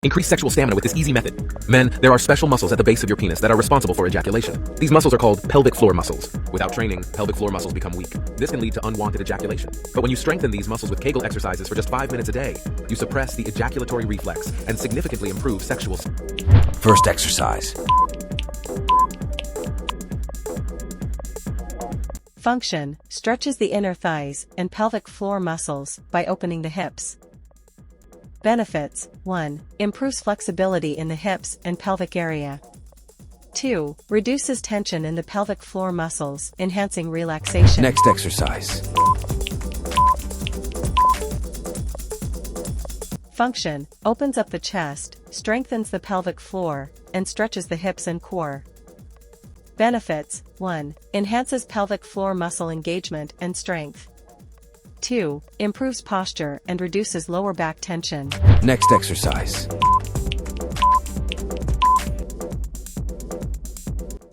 Increase sexual stamina with this easy method. Men, there are special muscles at the base of your penis that are responsible for ejaculation. These muscles are called pelvic floor muscles. Without training, pelvic floor muscles become weak. This can lead to unwanted ejaculation. But when you strengthen these muscles with Kegel exercises for just 5 minutes a day, you suppress the ejaculatory reflex and significantly improve sexual. First exercise. Function: stretches the inner thighs and pelvic floor muscles by opening the hips. Benefits: 1. Improves flexibility in the hips and pelvic area. 2. Reduces tension in the pelvic floor muscles, enhancing relaxation. Next exercise. Function: opens up the chest, strengthens the pelvic floor, and stretches the hips and core. Benefits: 1. Enhances pelvic floor muscle engagement and strength. 2. Improves posture and reduces lower back tension. Next exercise.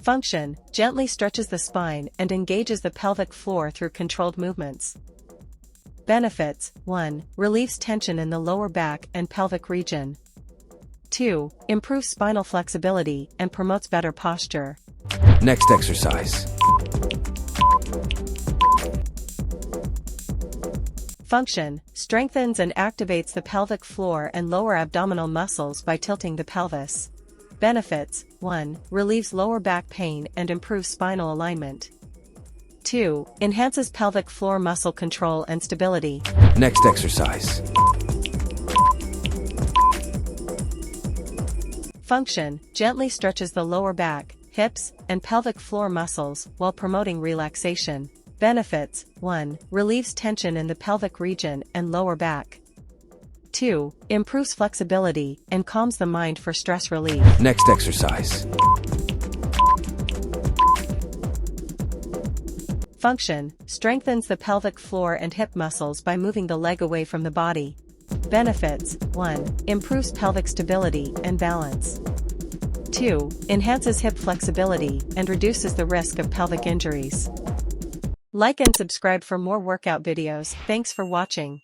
Function: gently stretches the spine and engages the pelvic floor through controlled movements. Benefits: 1. Relieves tension in the lower back and pelvic region. 2. Improves spinal flexibility and promotes better posture. Next exercise. Function: strengthens and activates the pelvic floor and lower abdominal muscles by tilting the pelvis. Benefits: 1. Relieves lower back pain and improves spinal alignment. 2. Enhances pelvic floor muscle control and stability. Next exercise. Function: gently stretches the lower back, hips, and pelvic floor muscles while promoting relaxation. Benefits: 1. Relieves tension in the pelvic region and lower back. 2. Improves flexibility and calms the mind for stress relief. Next exercise. Function: strengthens the pelvic floor and hip muscles by moving the leg away from the body. Benefits: 1. Improves pelvic stability and balance. 2. Enhances hip flexibility and reduces the risk of pelvic injuries. Like and subscribe for more workout videos. Thanks for watching.